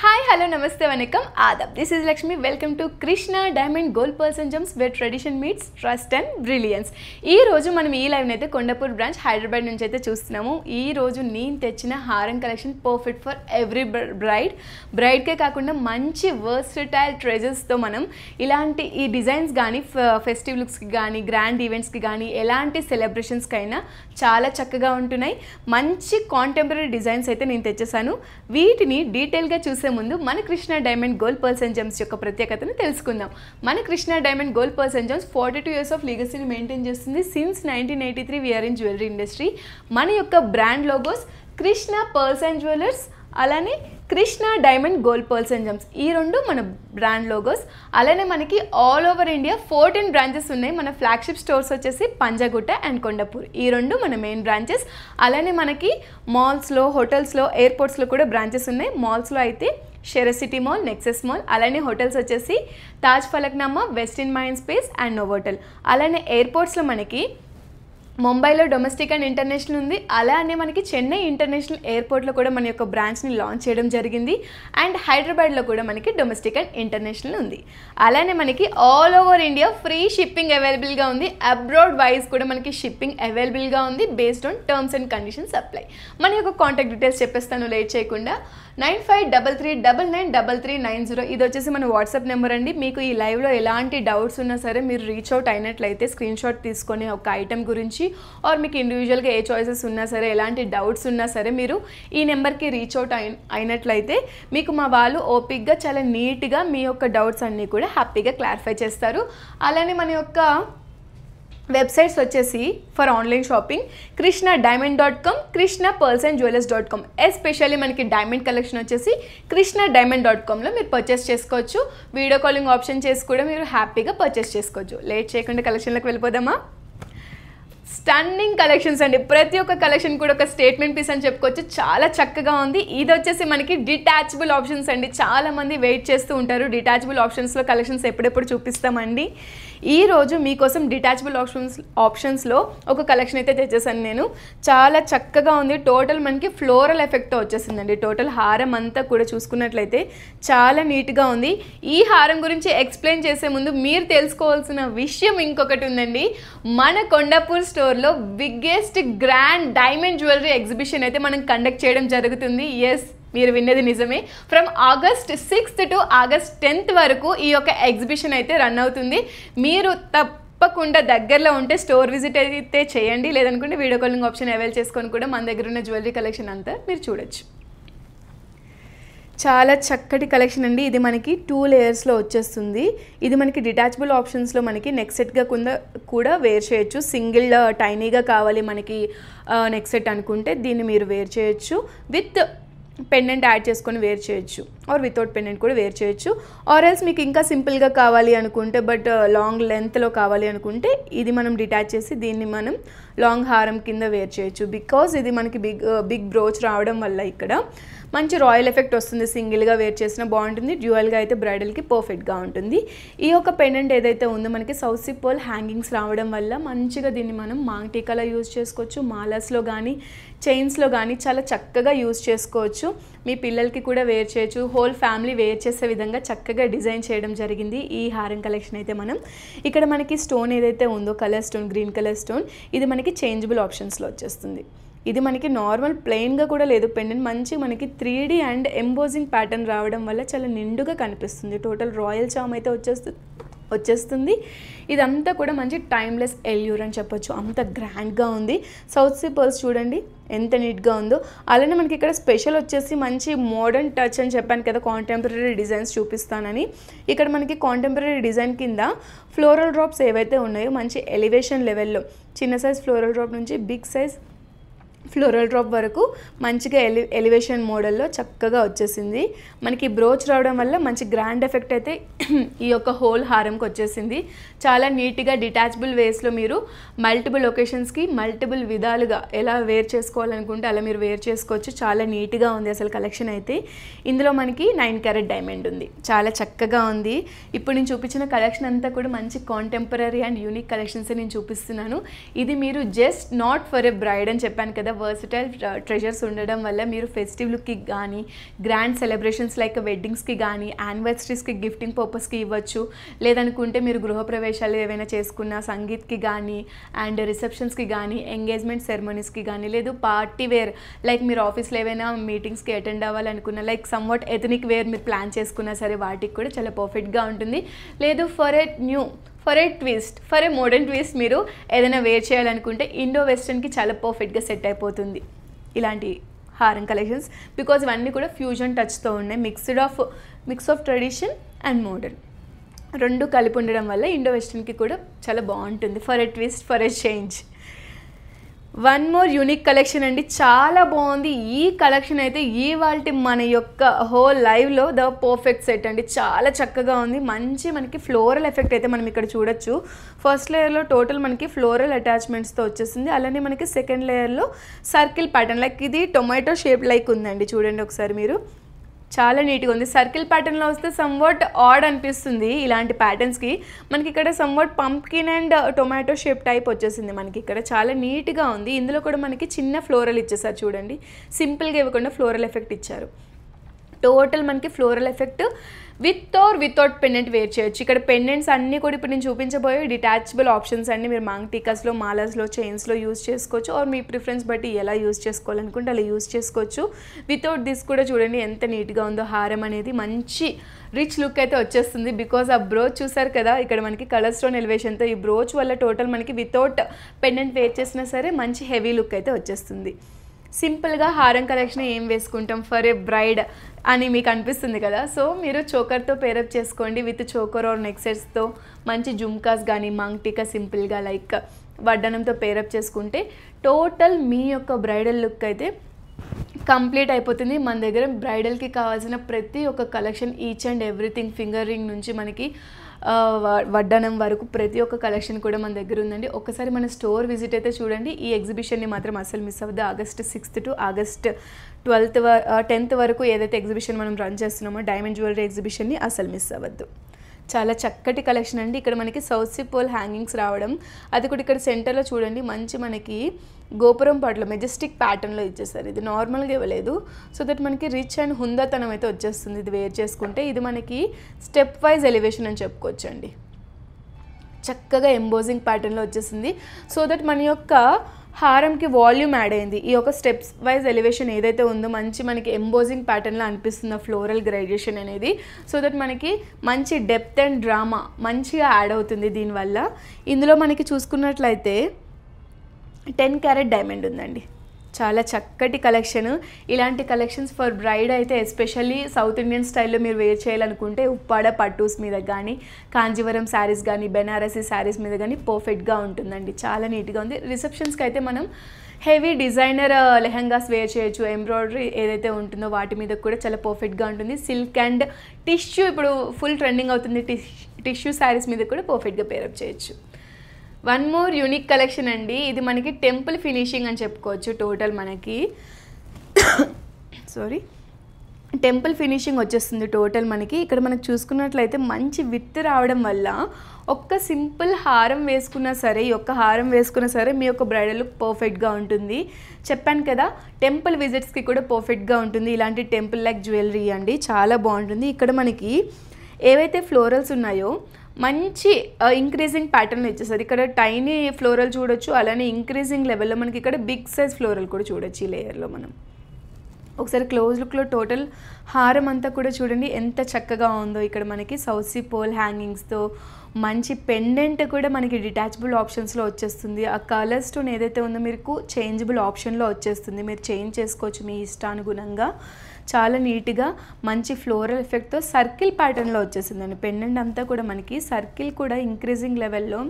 Hi, hello, namaste, vanakkam, adab. This is Lakshmi. Welcome to Krishna Diamond Gold Pearls and Gems, where tradition meets trust and brilliance. ఈ రోజు మనం ఈ live అయితే Kondapur branch Hyderabad నుంచి అయితే చూస్తున్నాము. ఈ రోజు నేను తెచ్చిన హారం collection perfect for every bride కే కాకుండా మంచి వర్సటైల్ ట్రెజర్స్ తో మనం ఇలాంటి ఈ డిజైన్స్ గాని ఫెస్టివ్ లుక్స్ కి గాని గ్రాండ్ ఈవెంట్స్ కి గాని ఎలాంటి సెలబ్రేషన్స్ కైనా చాలా చక్కగా ఉంటున్నాయి. మంచి కాంటెంపరరీ డిజైన్స్ అయితే నేను తెచ్చేసాను. వీటిని డీటెయిల్ గా చూసే ముందు మన Krishna diamond gold pearls and gems యొక్క ప్రత్యేకతను తెలుసుకుందాం. మన Krishna diamond gold pearls and gems 42 years of లీగసీని మెయింటైన్ చేస్తుంది. Since 1983 we're in jewellery industry. మన యొక్క brand logos Krishna pearls and jewellers, అలానే Krishna diamond gold pearls and gems, ఈ రెండు మన బ్రాండ్ లోగోస్. అలానే మనకి ఆల్ ఓవర్ ఇండియా 14 బ్రాంచెస్ ఉన్నాయి. మన ఫ్లాగ్షిప్ స్టోర్స్ వచ్చేసి పంజాగుట్ట అండ్ కొండపూర్, ఈ రెండు మన మెయిన్ బ్రాంచెస్. అలానే మనకి మాల్స్లో, హోటల్స్లో, ఎయిర్పోర్ట్స్లో కూడా బ్రాంచెస్ ఉన్నాయి. మాల్స్లో అయితే షెరసిటీ మాల్, నెక్సెస్ మాల్, అలానే హోటల్స్ వచ్చేసి Taj Falaknuma, west in mind space and Novotel. అలానే ఎయిర్పోర్ట్స్లో మనకి ముంబైలో డొమెస్టిక్ అండ్ ఇంటర్నేషనల్ ఉంది. అలానే మనకి చెన్నై ఇంటర్నేషనల్ ఎయిర్పోర్ట్లో కూడా మన యొక్క బ్రాంచ్ని లాంచ్ చేయడం జరిగింది. అండ్ హైదరాబాద్లో కూడా మనకి డొమెస్టిక్ అండ్ ఇంటర్నేషనల్ ఉంది. అలానే మనకి all over India free shipping అవైలబుల్గా ఉంది. అబ్రాడ్ వైజ్ కూడా మనకి షిప్పింగ్ అవైలబుల్గా ఉంది based on terms and conditions apply. మన యొక్క కాంటాక్ట్ డీటెయిల్స్ చెప్పేస్తాను లేట్ చేయకుండా. 9533993390, ఇది వచ్చేసి మన వాట్సాప్ నెంబర్ అండి. మీకు ఈ లైవ్లో ఎలాంటి డౌట్స్ ఉన్నా సరే మీరు రీచ్ అవుట్ అయినట్లయితే స్క్రీన్ షాట్ తీసుకొని ఒక ఐటమ్ గురించి ఆర్ మీకు ఇండివిజువల్గా ఏ చాయిసెస్ ఉన్నా సరే, ఎలాంటి డౌట్స్ ఉన్నా సరే మీరు ఈ నెంబర్కి రీచ్ అవుట్ అయినట్లయితే మీకు మా వాళ్ళు ఓపిక్గా చాలా నీట్గా మీ యొక్క డౌట్స్ అన్నీ కూడా హ్యాపీగా క్లారిఫై చేస్తారు. అలానే మన యొక్క వెబ్సైట్స్ వచ్చేసి for online shopping krishna-diamond.com, krishna-pearls-and-jewellers.com. Especially మనకి డైమండ్ కలెక్షన్ వచ్చేసి krishna-diamond.comలో మీరు పర్చేస్ చేసుకోవచ్చు. వీడియో కాలింగ్ ఆప్షన్ చేసి కూడా మీరు హ్యాపీగా పర్చేస్ చేసుకోవచ్చు. లేట్ చేయకుండా కలెక్షన్లోకి వెళ్ళిపోదామా? స్టన్నింగ్ కలెక్షన్స్ అండి. ప్రతి ఒక్క కలెక్షన్ కూడా ఒక స్టేట్మెంట్ పీస్ అని చెప్పుకోవచ్చు. చాలా చక్కగా ఉంది. ఇది వచ్చేసి మనకి డిటాచబుల్ ఆప్షన్స్ అండి. చాలామంది వెయిట్ చేస్తూ ఉంటారు డిటాచబుల్ ఆప్షన్స్లో కలెక్షన్స్ ఎప్పుడెప్పుడు చూపిస్తామండి. ఈరోజు మీకోసం డిటాచబుల్ ఆప్షన్స్లో ఒక కలెక్షన్ అయితే తెచ్చేసాను నేను. చాలా చక్కగా ఉంది. టోటల్ మనకి ఫ్లోరల్ ఎఫెక్ట్తో వచ్చేసిందండి. టోటల్ హారం అంతా కూడా చూసుకున్నట్లయితే చాలా నీట్గా ఉంది. ఈ హారం గురించి ఎక్స్ప్లెయిన్ చేసే ముందు మీరు తెలుసుకోవాల్సిన విషయం ఇంకొకటి ఉందండి. మన కొండపూర్ స్టోర్లో biggest grand diamond jewellery exhibition అయితే మనం కండక్ట్ చేయడం జరుగుతుంది. ఎస్, మీరు విన్నది నిజమే. From August 6th to August 10th వరకు ఈ యొక్క ఎగ్జిబిషన్ అయితే రన్ అవుతుంది. మీరు తప్పకుండా దగ్గరలో ఉంటే స్టోర్ విజిట్ అయితే చేయండి. లేదనుకుంటే వీడియో కాలింగ్ ఆప్షన్ అవైల్ చేసుకొని కూడా మన దగ్గర ఉన్న జ్యువెలరీ కలెక్షన్ అంతా మీరు చూడొచ్చు. చాలా చక్కటి కలెక్షన్ అండి. ఇది మనకి 2 లేయర్స్లో వచ్చేస్తుంది. ఇది మనకి డిటాచబుల్ ఆప్షన్స్లో మనకి నెక్ సెట్గా కూడా వేర్ చేయొచ్చు. సింగిల్ టైనీగా కావాలి మనకి నెక్ సెట్ అనుకుంటే దీన్ని మీరు వేర్ చేయొచ్చు. విత్ పెండెంట్ యాడ్ చేసుకొని వేర్ చేయొచ్చు, ఆర్ వితౌట్ పెండెంట్ కూడా వేర్ చేయొచ్చు. ఆర్ ఎల్స్ మీకు ఇంకా సింపుల్గా కావాలి అనుకుంటే, బట్ లాంగ్ లెంత్లో కావాలి అనుకుంటే ఇది మనం డిటాచ్ చేసి దీన్ని మనం లాంగ్ హారం కింద వేర్ చేయొచ్చు. బికాజ్ ఇది మనకి బిగ్ బ్రోచ్ రావడం వల్ల ఇక్కడ మంచి రాయల్ ఎఫెక్ట్ వస్తుంది. సింగిల్గా వేర్ చేసినా బాగుంటుంది, డ్యూయల్గా అయితే బ్రైడల్కి పర్ఫెక్ట్గా ఉంటుంది. ఈ యొక్క పెండెంట్ ఏదైతే ఉందో మనకి సౌత్ సీ పర్ల్ హ్యాంగింగ్స్ రావడం వల్ల మంచిగా దీన్ని మనం మాంగ్ టీకాలో యూజ్ చేసుకోవచ్చు. మాలస్లో కానీ చైన్స్లో కానీ చాలా చక్కగా యూజ్ చేసుకోవచ్చు. మీ పిల్లలకి కూడా వేర్ చేయొచ్చు. హోల్ ఫ్యామిలీ వేర్ చేసే విధంగా చక్కగా డిజైన్ చేయడం జరిగింది ఈ హారం కలెక్షన్ అయితే. మనం ఇక్కడ మనకి స్టోన్ ఏదైతే ఉందో colour stone, green colour stone, ఇది మనకి చేంజబుల్ ఆప్షన్స్లో వచ్చేస్తుంది. ఇది మనకి నార్మల్ ప్లెయిన్గా కూడా లేదు పెండెంట్, మంచి మనకి 3D అండ్ ఎంబోజింగ్ ప్యాటర్న్ రావడం వల్ల చాలా నిండుగా కనిపిస్తుంది. టోటల్ రాయల్ చామ్ అయితే వచ్చేస్తుంది. ఇదంతా కూడా మంచి టైమ్లెస్ ఎల్యూర్ అని చెప్పొచ్చు. అంత గ్రాండ్గా ఉంది. సౌత్ సీ పర్ల్స్ చూడండి ఎంత నీట్గా ఉందో. అలానే మనకి ఇక్కడ స్పెషల్ వచ్చేసి మంచి మోడర్న్ టచ్ అని చెప్పాను కదా, కాంటెంపరీ డిజైన్స్ చూపిస్తానని. ఇక్కడ మనకి కాంటెంపరీ డిజైన్ కింద ఫ్లోరల్ డ్రాప్స్ ఏవైతే ఉన్నాయో మంచి ఎలివేషన్ లెవెల్లో చిన్న సైజ్ ఫ్లోరల్ డ్రాప్ నుంచి బిగ్ సైజ్ ఫ్లోరల్ డ్రాప్ వరకు మంచిగా ఎలివేషన్ మోడల్లో చక్కగా వచ్చేసింది. మనకి బ్రోచ్ రావడం వల్ల మంచి గ్రాండ్ ఎఫెక్ట్ అయితే ఈ యొక్క హోల్ హారంకి వచ్చేసింది. చాలా నీట్గా డిటాచబుల్ వేస్లో మీరు మల్టిపుల్ ఒకేషన్స్కి మల్టిపుల్ విధాలుగా ఎలా వేర్ చేసుకోవాలనుకుంటే అలా మీరు వేర్ చేసుకోవచ్చు. చాలా నీట్గా ఉంది అసలు కలెక్షన్ అయితే. ఇందులో మనకి 9 క్యారెట్ డైమండ్ ఉంది. చాలా చక్కగా ఉంది. ఇప్పుడు నేను చూపించిన కలెక్షన్ అంతా కూడా మంచి కాంటెంపరీ అండ్ యూనిక్ కలెక్షన్స్ నేను చూపిస్తున్నాను. ఇది మీరు just not for a braid అని చెప్పాను కదా, వర్సటైల్ ట్రెజర్స్ ఉండడం వల్ల మీరు ఫెస్టివ్ లుక్కి కానీ గ్రాండ్ సెలబ్రేషన్స్ లైక్ వెడ్డింగ్స్కి కానీ యానివర్సరీస్కి గిఫ్టింగ్ పర్పస్కి ఇవ్వచ్చు. లేదనుకుంటే మీరు గృహప్రవేశాలు ఏవైనా చేసుకున్న సంగీత్కి కానీ అండ్ రిసెప్షన్స్కి కానీ ఎంగేజ్మెంట్ సెరమనీస్కి కానీ లేదు పార్టీ వేర్ లైక్ మీరు ఆఫీస్లో ఏవైనా మీటింగ్స్కి అటెండ్ అవ్వాలనుకున్న లైక్ సమ్వాట్ ఎథనిక్ వేర్ మీరు ప్లాన్ చేసుకున్నా సరే వాటికి కూడా చాలా పర్ఫెక్ట్గా ఉంటుంది. లేదు ఫర్ ఏ మోడర్న్ ట్విస్ట్ మీరు ఏదైనా వేర్ చేయాలనుకుంటే ఇండో వెస్టర్న్కి చాలా పర్ఫెక్ట్గా సెట్ అయిపోతుంది ఇలాంటి హారం కలెక్షన్స్. బికాజ్ ఇవన్నీ కూడా ఫ్యూజన్ టచ్తో ఉన్నాయి, mix of tradition and modern రెండు కలిపి ఉండడం వల్ల ఇండో వెస్టర్న్కి కూడా చాలా బాగుంటుంది. For a twist, for a change. One more unique collection అండి, చాలా బాగుంది ఈ కలెక్షన్ అయితే. ఇవాల్టి మన యొక్క హోల్ లైవ్లో ద పర్ఫెక్ట్ సెట్ అండి, చాలా చక్కగా ఉంది. మంచి మనకి ఫ్లోరల్ ఎఫెక్ట్ అయితే మనం ఇక్కడ చూడొచ్చు. ఫస్ట్ లేయర్లో టోటల్ మనకి ఫ్లోరల్ అటాచ్మెంట్స్తో వచ్చేసింది. అలానే మనకి సెకండ్ లేయర్లో సర్కిల్ ప్యాటర్న్ లైక్ ఇది టొమాటో షేప్ లైక్ ఉందండి. చూడండి ఒకసారి మీరు, చాలా నీట్గా ఉంది. సర్కిల్ ప్యాటర్న్లో వస్తే సమ్వాట్ ఆడ్ అనిపిస్తుంది ఇలాంటి ప్యాటర్న్స్కి. మనకి ఇక్కడ somewhat pumpkin and tomato shape type వచ్చేసింది మనకి ఇక్కడ, చాలా నీట్గా ఉంది. ఇందులో కూడా మనకి చిన్న ఫ్లోరల్ ఇచ్చేసారు చూడండి, సింపుల్గా ఇవ్వకుండా ఫ్లోరల్ ఎఫెక్ట్ ఇచ్చారు. టోటల్ మనకి floral effect with or without pendant wear చేయొచ్చు. ఇక్కడ పెండెంట్స్ అన్నీ కూడా ఇప్పుడు నేను చూపించబోయే డిటాచబుల్ ఆప్షన్స్ అన్నీ మీరు మాంగ్ టీకాస్లో, మాలాస్లో, చైన్స్లో యూజ్ చేసుకోవచ్చు. ఆర్ మీ ప్రిఫరెన్స్ బట్టి ఎలా యూజ్ చేసుకోవాలనుకుంటే అలా యూజ్ చేసుకోవచ్చు. వితౌట్ దిస్ కూడా చూడండి ఎంత నీట్గా ఉందో హారం అనేది, మంచి రిచ్ లుక్ అయితే వచ్చేస్తుంది. బికాజ్ ఆ బ్రోచ్ చూసారు కదా ఇక్కడ మనకి కలర్ స్టోన్ ఎలివేషన్తో, ఈ బ్రోచ్ వల్ల టోటల్ మనకి వితౌట్ పెండెంట్ వేర్ చేసినా సరే మంచి హెవీ లుక్ అయితే వచ్చేస్తుంది. సింపుల్గా హారం కలెక్షన్ ఏం వేసుకుంటాం ఫర్ ఏ బ్రైడ్ అని మీకు అనిపిస్తుంది కదా, సో మీరు చోకర్తో పేరప్ చేసుకోండి. విత్ చోకర్ ఆర్ నెక్ సెట్స్తో మంచి జుమ్కాస్ కానీ మాంగ్ టీకా సింపుల్గా లైక్ వడ్డానంతో పేరప్ చేసుకుంటే టోటల్ మీ యొక్క బ్రైడల్ లుక్ అయితే కంప్లీట్ అయిపోతుంది. మన దగ్గర బ్రైడల్కి కావాల్సిన ప్రతి ఒక్క collection each and everything, finger ring నుంచి మనకి వడ్డానం వరకు ప్రతి ఒక్క కలెక్షన్ కూడా మన దగ్గర ఉందండి. ఒకసారి మన స్టోర్ విజిట్ అయితే చూడండి. ఈ ఎగ్జిబిషన్ని మాత్రం అసలు మిస్ అవ్వద్దు. August 6th to August 10th వరకు ఏదైతే ఎగ్జిబిషన్ మనం రన్ చేస్తున్నామో డైమండ్ జ్యువెలరీ ఎగ్జిబిషన్ని అసలు మిస్ అవ్వద్దు. చాలా చక్కటి కలెక్షన్ అండి. ఇక్కడ మనకి సౌత్ సీ పోల్ హ్యాంగింగ్స్ రావడం, అది కూడా ఇక్కడ సెంటర్లో చూడండి మంచి మనకి గోపురం పాటలో మెజెస్టిక్ ప్యాటర్న్లో ఇచ్చేసారు. ఇది నార్మల్గా ఇవ్వలేదు, సో దట్ మనకి రిచ్ అండ్ హుందాతనం అయితే వచ్చేస్తుంది ఇది వేర్ చేసుకుంటే. ఇది మనకి స్టెప్ వైజ్ ఎలివేషన్ అని చెప్పుకోవచ్చండి. చక్కగా ఎంబోజింగ్ ప్యాటర్న్లో వచ్చేసింది, సో దట్ మన యొక్క హారంకి వాల్యూమ్ యాడ్ అయింది. ఈ యొక్క స్టెప్స్ వైజ్ ఎలివేషన్ ఏదైతే ఉందో మంచి మనకి ఎంబోజింగ్ ప్యాటర్న్లో అనిపిస్తుంది ఫ్లోరల్ గ్రేడేషన్ అనేది, సో దట్ మనకి మంచి డెప్త్ అండ్ డ్రామా మంచిగా యాడ్ అవుతుంది దీనివల్ల. ఇందులో మనకి చూసుకున్నట్లయితే 10 క్యారెట్ డైమండ్ ఉందండి. చాలా చక్కటి కలెక్షన్. ఇలాంటి కలెక్షన్స్ ఫర్ బ్రైడ్ అయితే ఎస్పెషల్లీ సౌత్ ఇండియన్ స్టైల్లో మీరు వేర్ చేయాలనుకుంటే ఉప్పాడ పట్టూస్ మీద కానీ, కాంజీవరం శారీస్ కానీ, బెనారసీ శారీస్ మీద కానీ పర్ఫెక్ట్గా ఉంటుందండి. చాలా నీట్గా ఉంది. రిసెప్షన్స్కి అయితే మనం హెవీ డిజైనర్ లెహంగాస్ వేర్ చేయొచ్చు. ఎంబ్రాయిడరీ ఏదైతే ఉంటుందో వాటి మీద కూడా చాలా పర్ఫెక్ట్గా ఉంటుంది. సిల్క్ అండ్ టిష్యూ ఇప్పుడు ఫుల్ ట్రెండింగ్ అవుతుంది, టిష్యూ శారీస్ మీద కూడా పర్ఫెక్ట్గా పేరప్ చేయొచ్చు. వన్ మోర్ యూనిక్ కలెక్షన్ అండి, ఇది మనకి టెంపుల్ ఫినిషింగ్ అని చెప్పుకోవచ్చు. టోటల్ మనకి టెంపుల్ ఫినిషింగ్ వచ్చేస్తుంది టోటల్ మనకి. ఇక్కడ మనకు చూసుకున్నట్లయితే మంచి విత్ రావడం వల్ల ఒక్క సింపుల్ హారం వేసుకున్నా సరే, ఈ ఒక్క హారం వేసుకున్నా సరే మీ యొక్క బ్రైడల్ లుక్ పర్ఫెక్ట్గా ఉంటుంది. చెప్పాను కదా టెంపుల్ విజిట్స్కి కూడా పర్ఫెక్ట్గా ఉంటుంది. ఇలాంటి టెంపుల్ లైక్ జ్యువెలరీ అండి, చాలా బాగుంటుంది. ఇక్కడ మనకి ఏవైతే ఫ్లోరల్స్ ఉన్నాయో మంచి ఇంక్రీజింగ్ ప్యాటర్న్ ఇచ్చేసారు. ఇక్కడ టైనీ ఫ్లోరల్ చూడొచ్చు, అలానే ఇంక్రీజింగ్ లెవెల్లో మనకి ఇక్కడ బిగ్ సైజ్ ఫ్లోరల్ కూడా చూడొచ్చు ఈ లేయర్లో. మనం ఒకసారి క్లోజ్ లుక్లో టోటల్ హారం అంతా కూడా చూడండి ఎంత చక్కగా ఉందో. ఇక్కడ మనకి సౌత్ సీ పోల్ హ్యాంగింగ్స్తో మంచి పెండెంట్ కూడా మనకి డిటాచబుల్ ఆప్షన్స్లో వచ్చేస్తుంది. ఆ కలర్ స్టోన్ ఏదైతే ఉందో మీకు చేంజబుల్ ఆప్షన్లో వచ్చేస్తుంది, మీరు చేంజ్ చేసుకోవచ్చు మీ ఇష్టానుగుణంగా. చాలా నీట్గా మంచి ఫ్లోరల్ ఎఫెక్ట్తో సర్కిల్ ప్యాటర్న్లో వచ్చేసిందండి. పెండెంట్ అంతా కూడా మనకి సర్కిల్ కూడా ఇంక్రీజింగ్ లెవెల్లో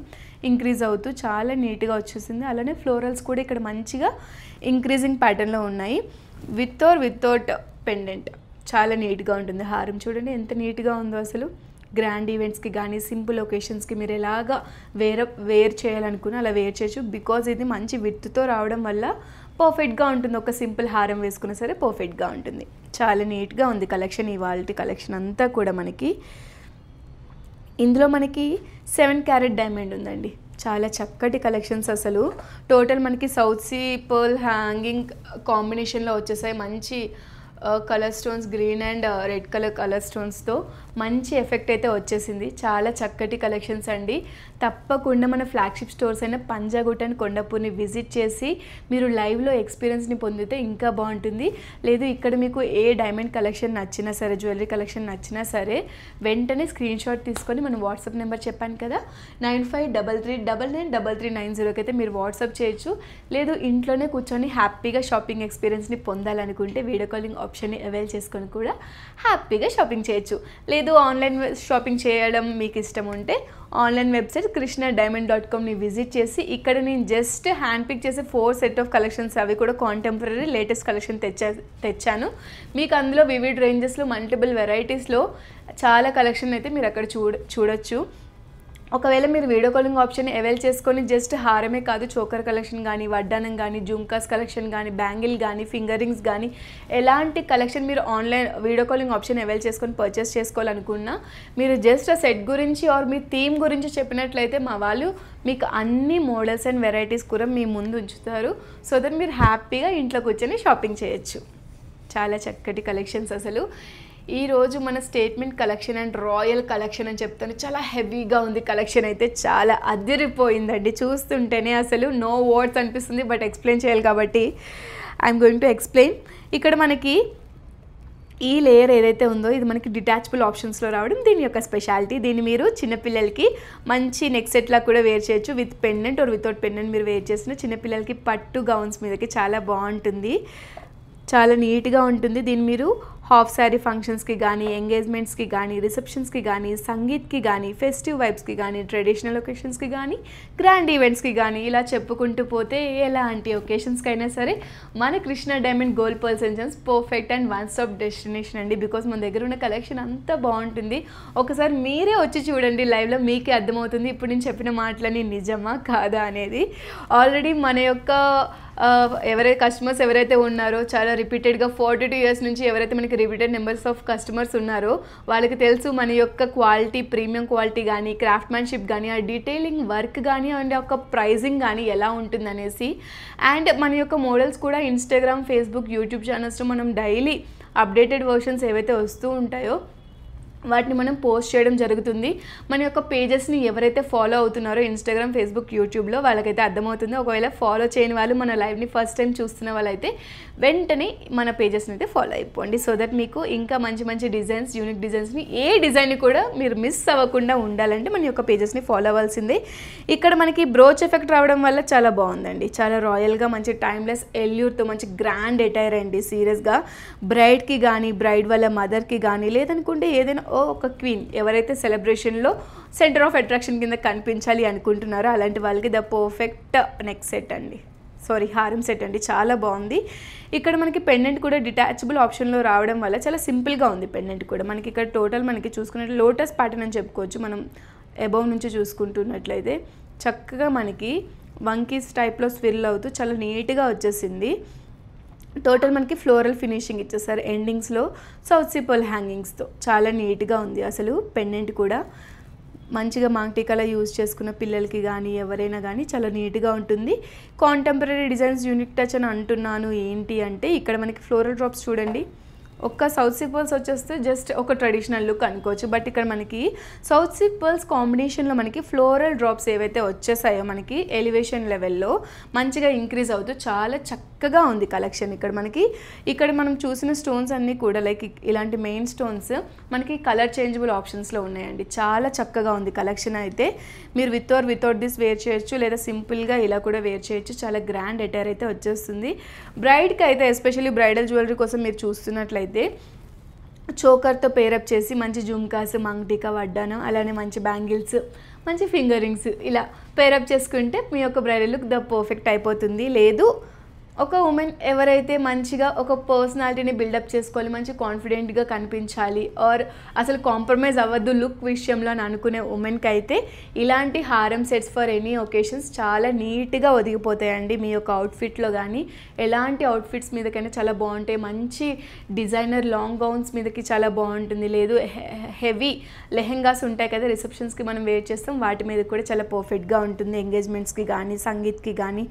ఇంక్రీజ్ అవుతూ చాలా నీట్గా వచ్చేసింది. అలానే ఫ్లోరల్స్ కూడా ఇక్కడ మంచిగా ఇంక్రీజింగ్ ప్యాటర్న్లో ఉన్నాయి. విత్ ఆర్ వితౌట్ పెండెంట్ చాలా నీట్గా ఉంటుంది హారం. చూడండి ఎంత నీట్గా ఉందో అసలు. గ్రాండ్ ఈవెంట్స్కి కానీ సింపుల్ ఒకేషన్స్కి మీరు ఎలాగా వేర్ చేయాలనుకున్నా అలా వేర్ చేయొచ్చు. బికాజ్ ఇది మంచి విత్తో రావడం వల్ల పర్ఫెక్ట్గా ఉంటుంది. ఒక సింపుల్ హారం వేసుకున్నా సరే పర్ఫెక్ట్గా ఉంటుంది. చాలా నీట్గా ఉంది కలెక్షన్. ఇవాల్టి కలెక్షన్ అంతా కూడా మనకి ఇందులో మనకి 7 క్యారెట్ డైమండ్ ఉందండి. చాలా చక్కటి కలెక్షన్స్ అసలు. టోటల్ మనకి సౌత్ సీ పర్ల్ హ్యాంగింగ్ కాంబినేషన్లో వచ్చేసాయి. మంచి colour stones, green and red colour స్టోన్స్తో మంచి ఎఫెక్ట్ అయితే వచ్చేసింది. చాలా చక్కటి కలెక్షన్స్ అండి. తప్పకుండా మన ఫ్లాగ్షిప్ స్టోర్స్ అయిన పంజాగుట్ట అండ్ కొండాపూర్ని విజిట్ చేసి మీరు లైవ్లో ఎక్స్పీరియన్స్ని పొందితే ఇంకా బాగుంటుంది. లేదు ఇక్కడ మీకు ఏ డైమండ్ కలెక్షన్ నచ్చినా సరే, జ్యువెలరీ కలెక్షన్ నచ్చినా సరే వెంటనే స్క్రీన్ షాట్ తీసుకొని మన వాట్సాప్ నెంబర్ చెప్పాను కదా 9533993390కి అయితే మీరు వాట్సాప్ చేయొచ్చు. లేదు ఇంట్లోనే కూర్చొని హ్యాపీగా షాపింగ్ ఎక్స్పీరియన్స్ని పొందాలనుకుంటే వీడియో కాలింగ్ ఆప్షన్ని అవైల్ చేసుకొని కూడా హ్యాపీగా షాపింగ్ చేయొచ్చు. లేదు ఆన్లైన్ షాపింగ్ చేయడం మీకు ఇష్టం ఉంటే ఆన్లైన్ వెబ్సైట్ krishnadiamond.comని విజిట్ చేసి ఇక్కడ నేను జస్ట్ హ్యాండ్ పిక్ చేసే 4 సెట్ ఆఫ్ కలెక్షన్స్, అవి కూడా కాంటెంపరీ లేటెస్ట్ కలెక్షన్ తెచ్చాను. మీకు అందులో వివిడ్ రేంజెస్లో మల్టిపుల్ వెరైటీస్లో చాలా కలెక్షన్ అయితే మీరు అక్కడ చూడొచ్చు. ఒకవేళ మీరు వీడియో కాలింగ్ ఆప్షన్ అవైల్ చేసుకొని జస్ట్ హారమే కాదు, చోకర్ కలెక్షన్ కానీ, వడ్డానం కానీ, జుమ్కాస్ కలెక్షన్ కానీ, బ్యాంగిల్ కానీ, ఫింగర్ రింగ్స్ కానీ ఎలాంటి కలెక్షన్ మీరు online video calling option avail చేసుకొని పర్చేస్ చేసుకోవాలనుకున్నా మీరు జస్ట్ ఆ సెట్ గురించి ఆర్ మీ థీమ్ గురించి చెప్పినట్లయితే మా వాళ్ళు మీకు అన్ని మోడల్స్ అండ్ వెరైటీస్ కూడా మీ ముందు ఉంచుతారు. సో దట్ మీరు హ్యాపీగా ఇంట్లో కూర్చొని షాపింగ్ చేయొచ్చు. చాలా చక్కటి కలెక్షన్స్ అసలు. ఈరోజు మన statement collection and royal collection అని చెప్తాను. చాలా హెవీగా ఉంది కలెక్షన్ అయితే, చాలా అదిరిపోయిందండి. చూస్తుంటేనే అసలు నో వర్డ్స్ అనిపిస్తుంది. బట్ ఎక్స్ప్లెయిన్ చేయాలి కాబట్టి ఐఎమ్ గోయింగ్ టు ఎక్స్ప్లెయిన్. ఇక్కడ మనకి ఈ లేయర్ ఏదైతే ఉందో ఇది మనకి డిటాచబుల్ ఆప్షన్స్లో రావడం దీని యొక్క స్పెషాలిటీ. దీన్ని మీరు చిన్నపిల్లలకి మంచి నెక్ సెట్లా కూడా వేర్ చేయొచ్చు. With pendant or without pendant మీరు వేర్ చేసిన చిన్నపిల్లలకి పట్టు గౌన్స్ మీదకి చాలా బాగుంటుంది, చాలా నీట్గా ఉంటుంది. దీన్ని మీరు హాఫ్ శారీ ఫంక్షన్స్కి కానీ, ఎంగేజ్మెంట్స్కి కానీ, రిసెప్షన్స్కి కానీ, సంగీత్కి కానీ, ఫెస్టివ్ వైబ్స్కి కానీ, ట్రెడిషనల్ ఒకేషన్స్కి కానీ, గ్రాండ్ ఈవెంట్స్కి కానీ ఇలా చెప్పుకుంటూ పోతే ఎలాంటి ఒకేషన్స్కి అయినా సరే మన Krishna diamond gold pearls and gems perfect and one stop destination అండి. బికాస్ మన దగ్గర ఉన్న కలెక్షన్ అంతా బాగుంటుంది. ఒకసారి మీరే వచ్చి చూడండి లైవ్లో, మీకే అర్థమవుతుంది ఇప్పుడు నేను చెప్పిన మాటలని నిజమా కాదా అనేది. ఆల్రెడీ మన యొక్క కస్టమర్స్ ఎవరైతే ఉన్నారో చాలా రిపీటెడ్గా 42 ఇయర్స్ నుంచి ఎవరైతే మనకి రిపీటెడ్ నెంబర్స్ ఆఫ్ కస్టమర్స్ ఉన్నారో వాళ్ళకి తెలుసు మన యొక్క క్వాలిటీ, ప్రీమియం క్వాలిటీ కానీ, క్రాఫ్ట్మెన్షిప్ కానీ, ఆ డీటెయిలింగ్ వర్క్ కానీ, అండ్ యొక్క ప్రైజింగ్ కానీ ఎలా ఉంటుందనేసి. అండ్ మన యొక్క మోడల్స్ కూడా ఇన్స్టాగ్రామ్, ఫేస్బుక్, యూట్యూబ్ ఛానల్స్లో మనం డైలీ అప్డేటెడ్ వర్షన్స్ ఏవైతే వస్తూ ఉంటాయో వాటిని మనం పోస్ట్ చేయడం జరుగుతుంది. మన యొక్క పేజెస్ని ఎవరైతే ఫాలో అవుతున్నారో ఇన్స్టాగ్రామ్, ఫేస్బుక్, యూట్యూబ్లో వాళ్ళకైతే అర్థమవుతుంది. ఒకవేళ ఫాలో చేయని వాళ్ళు మన లైవ్ని ఫస్ట్ టైం చూస్తున్న వాళ్ళైతే వెంటనే మన పేజెస్ని అయితే ఫాలో అయిపోండి. సో దట్ మీకు ఇంకా మంచి మంచి డిజైన్స్, యూనిక్ డిజైన్స్ని ఏ డిజైన్ని కూడా మీరు మిస్ అవ్వకుండా ఉండాలంటే మన యొక్క పేజెస్ని ఫాలో అవ్వాల్సిందే. ఇక్కడ మనకి బ్రోచ్ ఎఫెక్ట్ రావడం వల్ల చాలా బాగుందండి. చాలా రాయల్గా మంచి టైమ్లెస్ ఎల్యూర్తో మంచి గ్రాండ్ అటైర్ అండి. సీరియస్గా బ్రైడ్కి కానీ, బ్రైడ్ వాళ్ళ మదర్కి కానీ, లేదనుకుంటే ఏదైనా ఒక క్వీన్ ఎవరైతే సెలబ్రేషన్లో సెంటర్ ఆఫ్ అట్రాక్షన్ కింద కనిపించాలి అనుకుంటున్నారో అలాంటి వాళ్ళకి ద పర్ఫెక్ట్ నెక్ సెట్ అండి, హారం సెట్ అండి. చాలా బాగుంది. ఇక్కడ మనకి పెండెంట్ కూడా డిటాచబుల్ ఆప్షన్లో రావడం వల్ల చాలా సింపుల్గా ఉంది. పెండెంట్ కూడా మనకి ఇక్కడ టోటల్ మనకి చూసుకున్నట్టు లోటస్ ప్యాటర్న్ అని చెప్పుకోవచ్చు. మనం అబౌవ్ నుంచి చూసుకుంటున్నట్లయితే చక్కగా మనకి వంకీస్ టైప్లో స్విల్ అవుతూ చాలా నీట్గా వచ్చేసింది. టోటల్ మనకి ఫ్లోరల్ ఫినిషింగ్ ఇచ్చేసారు ఎండింగ్స్లో సౌత్ సీ పర్ల్ హ్యాంగింగ్స్తో. చాలా నీట్గా ఉంది అసలు. పెండెంట్ కూడా మంచిగా మాంగ్టికాలా యూజ్ చేసుకున్న పిల్లలకి కానీ ఎవరైనా కానీ చాలా నీట్గా ఉంటుంది. కాంటెంపరీ డిజైన్స్ యూనిక్ టచ్ అని అంటున్నాను ఏంటి అంటే ఇక్కడ మనకి ఫ్లోరల్ డ్రాప్స్ చూడండి. ఒక్క సౌత్ సీ పర్ల్స్ వచ్చేస్తే జస్ట్ ఒక ట్రెడిషనల్ లుక్ అనుకోవచ్చు. బట్ ఇక్కడ మనకి సౌత్ సీ పర్ల్స్ కాంబినేషన్లో మనకి ఫ్లోరల్ డ్రాప్స్ ఏవైతే వచ్చేసాయో మనకి ఎలివేషన్ లెవెల్లో మంచిగా ఇంక్రీజ్ అవుతూ చాలా చక్కగా ఉంది కలెక్షన్. ఇక్కడ మనం చూసిన స్టోన్స్ అన్నీ కూడా లైక్ ఇలాంటి మెయిన్ స్టోన్స్ మనకి కలర్ చేంజబుల్ ఆప్షన్స్లో ఉన్నాయండి. చాలా చక్కగా ఉంది కలెక్షన్. అయితే మీరు with or without this wear చేయొచ్చు, లేదా సింపుల్గా ఇలా కూడా వేర్ చేయొచ్చు. చాలా గ్రాండ్ అటైర్ అయితే వచ్చేస్తుంది. బ్రైడ్కి అయితే ఎస్పెషల్లీ బ్రైడల్ జ్యువెలరీ కోసం మీరు చూస్తున్నట్లయితే చోకర్తో పేరప్ చేసి మంచి జుమ్కాస్, మంగ్టికా, వడ్డానం, అలానే మంచి బ్యాంగిల్స్, మంచి ఫింగర్ రింగ్స్ ఇలా పేరప్ చేసుకుంటే మీ యొక్క బ్రైడల్ లుక్ ద పర్ఫెక్ట్ అయిపోతుంది. లేదు ఒక ఉమెన్ ఎవరైతే మంచిగా ఒక పర్సనాలిటీని బిల్డప్ చేసుకోవాలి, మంచి కాన్ఫిడెంట్గా కనిపించాలి, ఆర్ అసలు కాంప్రమైజ్ అవ్వద్దు లుక్ విషయంలో అని అనుకునే ఉమెన్కి అయితే ఇలాంటి హారం సెట్స్ ఫర్ ఎనీ ఒకేషన్స్ చాలా నీట్గా ఒదిగిపోతాయండి. మీ యొక్క అవుట్ఫిట్లో కానీ ఎలాంటి అవుట్ఫిట్స్ మీదకైనా చాలా బాగుంటాయి. మంచి డిజైనర్ లాంగ్ గౌన్స్ మీదకి చాలా బాగుంటుంది. లేదు హెవీ లెహెంగాస్ ఉంటాయి కదా రిసెప్షన్స్కి మనం వేర్ చేస్తాం, వాటి మీద కూడా చాలా పర్ఫెక్ట్గా ఉంటుంది. ఎంగేజ్మెంట్స్కి కానీ సంగీత్కి కానీ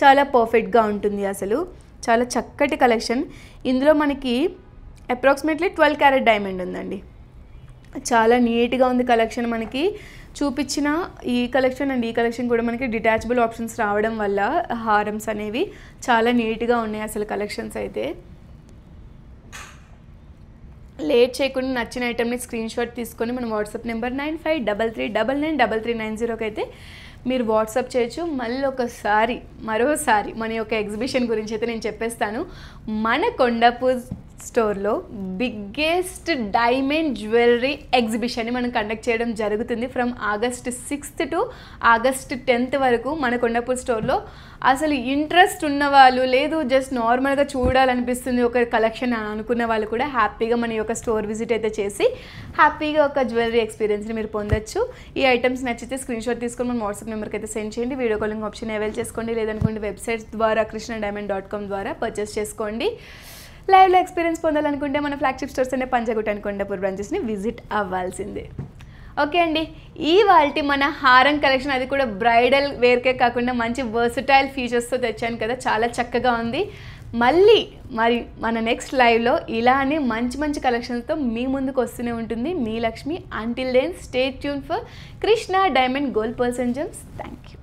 చాలా పర్ఫెక్ట్గా ఉంటుంది. అసలు చాలా చక్కటి కలెక్షన్. ఇందులో మనకి అప్రాక్సిమేట్లీ 12 క్యారెట్ డైమండ్ ఉందండి. చాలా నీట్గా ఉంది కలెక్షన్. మనకి చూపించిన ఈ కలెక్షన్ అండ్ ఈ కలెక్షన్ కూడా మనకి డిటాచబుల్ ఆప్షన్స్ రావడం వల్ల హారమ్స్ అనేవి చాలా నీట్గా ఉన్నాయి అసలు కలెక్షన్స్ అయితే. లేట్ చేయకుండా నచ్చిన ఐటమ్ని స్క్రీన్ షాట్ తీసుకొని మన వాట్సాప్ నెంబర్ 9533993390కి అయితే మీరు వాట్సాప్ చేయొచ్చు. మరోసారి మన యొక్క ఎగ్జిబిషన్ గురించి అయితే నేను చెప్పేస్తాను. మన కొండాపూర్ స్టోర్లో బిగ్గెస్ట్ డైమండ్ జ్యువెలరీ ఎగ్జిబిషన్ని మనం కండక్ట్ చేయడం జరుగుతుంది. From August 6th to August 10th వరకు మన కొండాపూర్ స్టోర్లో. అసలు ఇంట్రెస్ట్ ఉన్నవాళ్ళు, లేదు జస్ట్ నార్మల్గా చూడాలనిపిస్తుంది ఒక కలెక్షన్ అని అనుకున్న వాళ్ళు కూడా హ్యాపీగా మన యొక్క స్టోర్ విజిట్ అయితే చేసి హ్యాపీగా ఒక జ్యువెలరీ ఎక్స్పీరియన్స్ని మీరు పొందొచ్చు. ఈ ఐటమ్స్ నచ్చితే స్క్రీన్ షాట్ తీసుకొని మన వాట్సాప్ నెంబర్కి అయితే సెండ్ చేయండి. వీడియో కాలింగ్ ఆప్షన్ అవైల్ చేసుకోండి. లేదనుకోండి వెబ్సైట్స్ ద్వారా krishnadiamond.com ద్వారా పర్చేస్ చేసుకోండి. లైవ్లో ఎక్స్పీరియన్స్ పొందాలనుకుంటే మన ఫ్లాగ్షిప్ స్టోర్స్ అనే పంజాగుట్ట అండ్ కొండాపూర్ బ్రాంచెస్ని విజిట్ అవ్వాల్సిందే. ఓకే అండి, వాల్టి మన హారం కలెక్షన్ అది కూడా బ్రైడల్ వేర్కే కాకుండా మంచి వర్సటైల్ ఫీచర్స్తో తెచ్చాను కదా, చాలా చక్కగా ఉంది. మరి మన నెక్స్ట్ లైవ్లో ఇలానే మంచి కలెక్షన్స్తో మీ ముందుకు వస్తూనే ఉంటుంది మీ Lakshmi. Until then stay tuned for Krishna diamond gold pearls and gems. Thank you.